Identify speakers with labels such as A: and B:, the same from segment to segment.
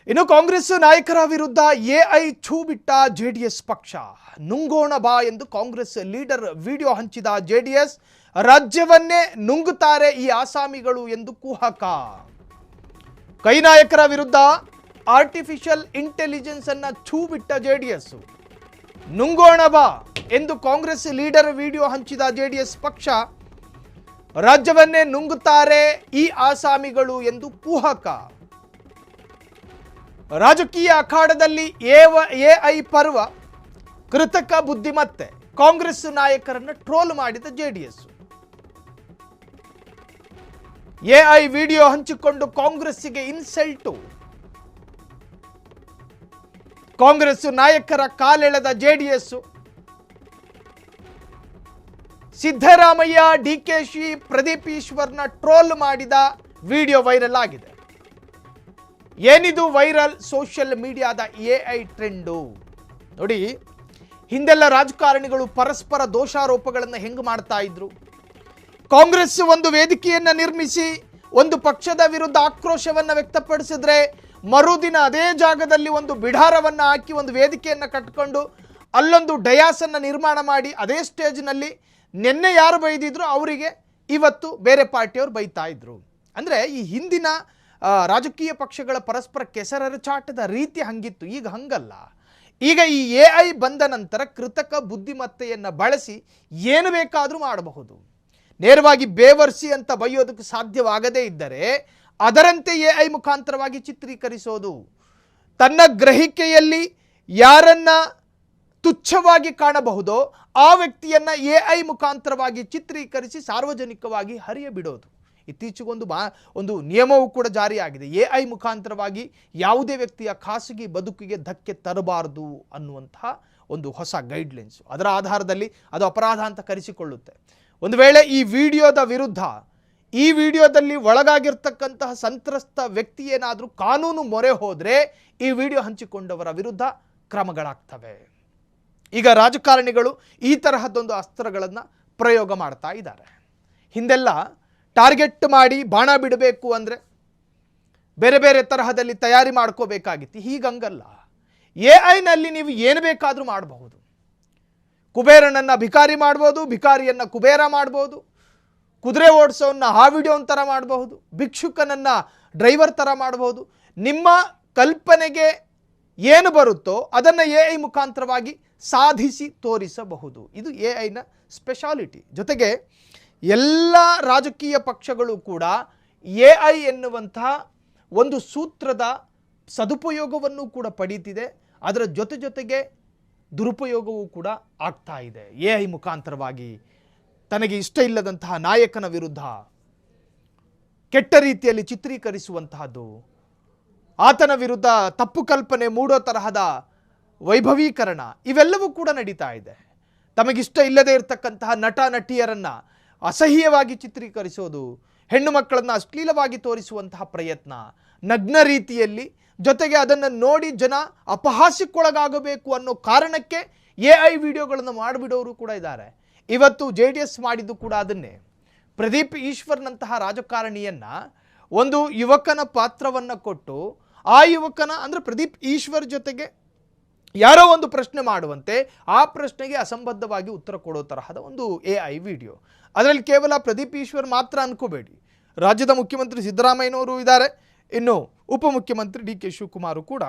A: ಇನ್ನು ಕಾಂಗ್ರೆಸ್ ನಾಯಕರ ವಿರುದ್ಧ ಎಐ ಛೂ ಬಿಟ್ಟ ಜೆಡಿಎಸ್ ಪಕ್ಷ. ನುಂಗೋಣ ಬಾ ಎಂದು ಕಾಂಗ್ರೆಸ್ ಲೀಡರ್ ವಿಡಿಯೋ ಹಂಚಿದ ಜೆಡಿಎಸ್, ರಾಜ್ಯವನ್ನೇ ನುಂಗುತ್ತಾರೆ ಈ ಆಸಾಮಿಗಳು ಎಂದು ಕುಹಕ. ಕೈ ನಾಯಕರ ವಿರುದ್ಧ ಆರ್ಟಿಫಿಷಿಯಲ್ ಇಂಟೆಲಿಜೆನ್ಸ್ ಅನ್ನ ಛೂ ಬಿಟ್ಟ ಜೆಡಿಎಸ್. ನುಂಗೋಣ ಬಾ ಎಂದು ಕಾಂಗ್ರೆಸ್ ಲೀಡರ್ ವಿಡಿಯೋ ಹಂಚಿದ ಜೆಡಿಎಸ್ ಪಕ್ಷ, ರಾಜ್ಯವನ್ನೇ ನುಂಗುತ್ತಾರೆ ಈ ಆಸಾಮಿಗಳು ಎಂದು ಕುಹಕ. ರಾಜಕೀಯ ಅಖಾಡದಲ್ಲಿ ಎಐ ಪರ್ವ, ಕೃತಕ ಬುದ್ಧಿಮತ್ತೆ, ಕಾಂಗ್ರೆಸ್ ನಾಯಕರನ್ನು ಟ್ರೋಲ್ ಮಾಡಿದ ಜೆಡಿಎಸ್. ಎಐ ವಿಡಿಯೋ ಹಂಚಿಕೊಂಡು ಕಾಂಗ್ರೆಸ್ಸಿಗೆ ಇನ್ಸಲ್ಟು. ಕಾಂಗ್ರೆಸ್ ನಾಯಕರ ಕಾಲೆಳೆದ ಜೆಡಿಎಸ್. ಸಿದ್ದರಾಮಯ್ಯ, ಡಿಕೆಶಿ, ಪ್ರದೀಪ್ ಈಶ್ವರ್ನ ಟ್ರೋಲ್ ಮಾಡಿದ ವಿಡಿಯೋ ವೈರಲ್ ಆಗಿದೆ. ಏನಿದು ವೈರಲ್ ಸೋಷಿಯಲ್ ಮೀಡಿಯಾದ ಎಐ ಟ್ರೆಂಡು ನೋಡಿ. ಹಿಂದೆಲ್ಲ ರಾಜಕಾರಣಿಗಳು ಪರಸ್ಪರ ದೋಷಾರೋಪಗಳನ್ನು ಹೆಂಗೆ ಮಾಡ್ತಾ ಇದ್ರು. ಕಾಂಗ್ರೆಸ್ ಒಂದು ವೇದಿಕೆಯನ್ನು ನಿರ್ಮಿಸಿ ಒಂದು ಪಕ್ಷದ ವಿರುದ್ಧ ಆಕ್ರೋಶವನ್ನು ವ್ಯಕ್ತಪಡಿಸಿದ್ರೆ, ಮರುದಿನ ಅದೇ ಜಾಗದಲ್ಲಿ ಒಂದು ಬಿಡಾರವನ್ನು ಹಾಕಿ ಒಂದು ವೇದಿಕೆಯನ್ನು ಕಟ್ಕೊಂಡು ಅಲ್ಲೊಂದು ಡಯಾಸನ್ನು ನಿರ್ಮಾಣ ಮಾಡಿ ಅದೇ ಸ್ಟೇಜ್ನಲ್ಲಿ ನಿನ್ನೆ ಯಾರು ಬೈದಿದ್ರು ಅವರಿಗೆ ಇವತ್ತು ಬೇರೆ ಪಾರ್ಟಿಯವರು ಬೈತಾ ಇದ್ರು. ಅಂದರೆ ಈ ಹಿಂದಿನ ರಾಜಕೀಯ ಪಕ್ಷಗಳ ಪರಸ್ಪರ ಕೆಸರೆರಚಾಟದ ರೀತಿ ಹಂಗಿತ್ತು. ಈಗ ಹಂಗಲ್ಲ. ಈಗ ಈ ಎಐ ಬಂದ ನಂತರ ಕೃತಕ ಬುದ್ಧಿಮತ್ತೆಯನ್ನು ಬಳಸಿ ಏನು ಬೇಕಾದರೂ ಮಾಡಬಹುದು. ನೇರವಾಗಿ ಬೇವರ್ಸಿ ಅಂತ ಬೈಯೋದಕ್ಕೆ ಸಾಧ್ಯವಾಗದೇ ಇದ್ದರೆ ಅದರಂತೆ ಎಐ ಮುಖಾಂತರವಾಗಿ ಚಿತ್ರೀಕರಿಸೋದು. ತನ್ನ ಗ್ರಹಿಕೆಯಲ್ಲಿ ಯಾರನ್ನ ತುಚ್ಛವಾಗಿ ಕಾಣಬಹುದೋ ಆ ವ್ಯಕ್ತಿಯನ್ನು ಎಐ ಮುಖಾಂತರವಾಗಿ ಚಿತ್ರೀಕರಿಸಿ ಸಾರ್ವಜನಿಕವಾಗಿ ಹರಿಯಬಿಡೋದು. ಇತ್ತೀಚೆಗೊಂದು ನಿಯಮವೂ ಕೂಡ ಜಾರಿಯಾಗಿದೆ. ಎಐ ಮುಖಾಂತರವಾಗಿ ಯಾವುದೇ ವ್ಯಕ್ತಿಯ ಖಾಸಗಿ ಬದುಕಿಗೆ ಧಕ್ಕೆ ತರಬಾರದು ಅನ್ನುವಂತಹ ಒಂದು ಹೊಸ ಗೈಡ್ಲೈನ್ಸ್. ಅದರ ಆಧಾರದಲ್ಲಿ ಅದು ಅಪರಾಧ ಅಂತ ಕರೆಸಿಕೊಳ್ಳುತ್ತೆ. ಒಂದು ವೇಳೆ ಈ ವಿಡಿಯೋದ ವಿರುದ್ಧ, ಈ ವಿಡಿಯೋದಲ್ಲಿ ಒಳಗಾಗಿರ್ತಕ್ಕಂತಹ ಸಂತ್ರಸ್ತ ವ್ಯಕ್ತಿ ಏನಾದರೂ ಕಾನೂನು ಮೊರೆ ಹೋದರೆ ಈ ವಿಡಿಯೋ ಹಂಚಿಕೊಂಡವರ ವಿರುದ್ಧ ಕ್ರಮಗಳಾಗ್ತವೆ. ಈಗ ರಾಜಕಾರಣಿಗಳು ಈ ತರಹದೊಂದು ಅಸ್ತ್ರಗಳನ್ನು ಪ್ರಯೋಗ ಮಾಡ್ತಾ ಇದ್ದಾರೆ. ಹಿಂದೆಲ್ಲ ಟಾರ್ಗೆಟ್ ಮಾಡಿ ಬಾಣ ಬಿಡಬೇಕು ಅಂದರೆ ಬೇರೆ ಬೇರೆ ತರಹದಲ್ಲಿ ತಯಾರಿ ಮಾಡ್ಕೋಬೇಕಾಗಿತ್ತು. ಹೀಗಂಗಲ್ಲ. ಎಐನಲ್ಲಿ ನೀವು ಏನು ಬೇಕಾದರೂ ಮಾಡಬಹುದು. ಕುಬೇರನನ್ನು ಭಿಕಾರಿ ಮಾಡ್ಬೋದು, ಭಿಕಾರಿಯನ್ನು ಕುಬೇರ ಮಾಡ್ಬೋದು, ಕುದುರೆ ಓಡಿಸೋನ್ನ ಹಾವಿಡಿಯೋನ್ ಥರ ಮಾಡಬಹುದು, ಭಿಕ್ಷುಕನನ್ನು ಡ್ರೈವರ್ ಥರ ಮಾಡಬಹುದು. ನಿಮ್ಮ ಕಲ್ಪನೆಗೆ ಏನು ಬರುತ್ತೋ ಅದನ್ನು ಎಐ ಮುಖಾಂತರವಾಗಿ ಸಾಧಿಸಿ ತೋರಿಸಬಹುದು. ಇದು ಎಐನ ಸ್ಪೆಷಾಲಿಟಿ. ಜೊತೆಗೆ ಎಲ್ಲ ರಾಜಕೀಯ ಪಕ್ಷಗಳು ಕೂಡ ಎಐ ಎನ್ನುವಂತಹ ಒಂದು ಸೂತ್ರದ ಸದುಪಯೋಗವನ್ನು ಕೂಡ ಪಡೀತಿದೆ. ಅದರ ಜೊತೆಗೆ ದುರುಪಯೋಗವೂ ಕೂಡ ಆಗ್ತಾ ಇದೆ. ಎಐ ಮುಖಾಂತರವಾಗಿ ತನಗೆ ಇಷ್ಟ ಇಲ್ಲದಂತಹ ನಾಯಕನ ವಿರುದ್ಧ ಕೆಟ್ಟ ರೀತಿಯಲ್ಲಿ ಚಿತ್ರೀಕರಿಸುವಂತಹದ್ದು, ಆತನ ವಿರುದ್ಧ ತಪ್ಪು ಕಲ್ಪನೆ ಮೂಡೋ ತರಹದ ವೈಭವೀಕರಣ, ಇವೆಲ್ಲವೂ ಕೂಡ ನಡೀತಾ ಇದೆ. ತಮಗಿಷ್ಟ ಇಲ್ಲದೆ ಇರತಕ್ಕಂತಹ ನಟ ನಟಿಯರನ್ನು ಅಸಹ್ಯವಾಗಿ ಚಿತ್ರೀಕರಿಸೋದು, ಹೆಣ್ಣು ಮಕ್ಕಳನ್ನು ಅಶ್ಲೀಲವಾಗಿ ತೋರಿಸುವಂತಹ ಪ್ರಯತ್ನ, ನಗ್ನ ರೀತಿಯಲ್ಲಿ, ಜೊತೆಗೆ ಅದನ್ನು ನೋಡಿ ಜನ ಅಪಹಾಸ್ಯಕ್ಕೊಳಗಾಗಬೇಕು ಅನ್ನೋ ಕಾರಣಕ್ಕೆ ಎಐ ವಿಡಿಯೋಗಳನ್ನು ಮಾಡಿಬಿಡೋರು ಕೂಡ ಇದ್ದಾರೆ. ಇವತ್ತು ಜೆಡಿಎಸ್ ಮಾಡಿದ್ದು ಕೂಡ ಅದನ್ನೇ. ಪ್ರದೀಪ್ ಈಶ್ವರ್ನಂತಹ ರಾಜಕಾರಣಿಯನ್ನು ಒಂದು ಯುವಕನ ಪಾತ್ರವನ್ನು ಕೊಟ್ಟು ಆ ಯುವಕನ ಅಂದರೆ ಪ್ರದೀಪ್ ಈಶ್ವರ್ ಜೊತೆಗೆ ಯಾರೋ ಒಂದು ಪ್ರಶ್ನೆ ಮಾಡುವಂತೆ ಆ ಪ್ರಶ್ನೆಗೆ ಅಸಂಬದ್ಧವಾಗಿ ಉತ್ತರ ಕೊಡೋ ತರಹದ ಒಂದು ಎಐ ವಿಡಿಯೋ. ಅದರಲ್ಲಿ ಕೇವಲ ಪ್ರದೀಪ್ ಈಶ್ವರ್ ಮಾತ್ರ ಅನ್ಕೋಬೇಡಿ. ರಾಜ್ಯದ ಮುಖ್ಯಮಂತ್ರಿ ಸಿದ್ದರಾಮಯ್ಯನವರು ಇದ್ದಾರೆ, ಇನ್ನು ಉಪಮುಖ್ಯಮಂತ್ರಿ ಡಿ ಕೆ ಶಿವಕುಮಾರ್ ಕೂಡ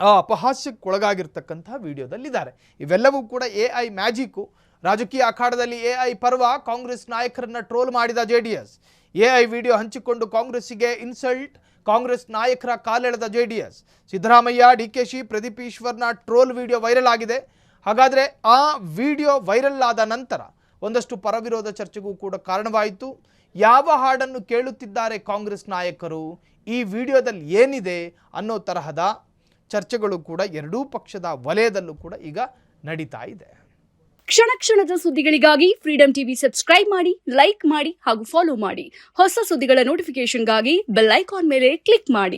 A: ಆ ಅಪಹಾಸ್ಯಕ್ಕೊಳಗಾಗಿರ್ತಕ್ಕಂತಹ ವಿಡಿಯೋದಲ್ಲಿದ್ದಾರೆ. ಇವೆಲ್ಲವೂ ಕೂಡ ಎಐ ಮ್ಯಾಜಿಕ್ಕು. ರಾಜಕೀಯ ಅಖಾಡದಲ್ಲಿ ಎಐ ಪರ್ವ, ಕಾಂಗ್ರೆಸ್ ನಾಯಕರನ್ನ ಟ್ರೋಲ್ ಮಾಡಿದ ಜೆಡಿಎಸ್. ಎಐ ವಿಡಿಯೋ ಹಂಚಿಕೊಂಡು ಕಾಂಗ್ರೆಸ್ಸಿಗೆ ಇನ್ಸಲ್ಟ್, ಕಾಂಗ್ರೆಸ್ ನಾಯಕರ ಕಾಲೆಳೆದ ಜೆಡಿಎಸ್. ಸಿದ್ದರಾಮಯ್ಯ, ಡಿಕೆಶಿ, ಪ್ರದೀಪ್ ಈಶ್ವರ್ನ ಟ್ರೋಲ್ ವಿಡಿಯೋ ವೈರಲ್ ಆಗಿದೆ. ಹಾಗಾದರೆ ಆ ವಿಡಿಯೋ ವೈರಲ್ ಆದ ನಂತರ ಒಂದಷ್ಟು ಪರವಿರೋಧ ಚರ್ಚೆಗೂ ಕೂಡ ಕಾರಣವಾಯಿತು. ಯಾವ ಹಾಡನ್ನು ಕೇಳುತ್ತಿದ್ದಾರೆ ಕಾಂಗ್ರೆಸ್ ನಾಯಕರು, ಈ ವಿಡಿಯೋದಲ್ಲಿ ಏನಿದೆ ಅನ್ನೋ ತರಹದ ಚರ್ಚೆಗಳು ಕೂಡ ಎರಡೂ ಪಕ್ಷದ ವಲಯದಲ್ಲೂ ಕೂಡ ಈಗ ನಡೀತಾ ಇದೆ.
B: ಕ್ಷಣ ಕ್ಷಣದ ಸುದ್ದಿಗಳಿಗಾಗಿ ಫ್ರೀಡಂ ಟಿವಿ ಸಬ್ಸ್ಕ್ರೈಬ್ ಮಾಡಿ, ಲೈಕ್ ಮಾಡಿ ಹಾಗೂ ಫಾಲೋ ಮಾಡಿ. ಹೊಸ ಸುದ್ದಿಗಳ ನೋಟಿಫಿಕೇಶನ್ಗಾಗಿ ಬೆಲ್ ಐಕಾನ್ ಮೇಲೆ ಕ್ಲಿಕ್ ಮಾಡಿ.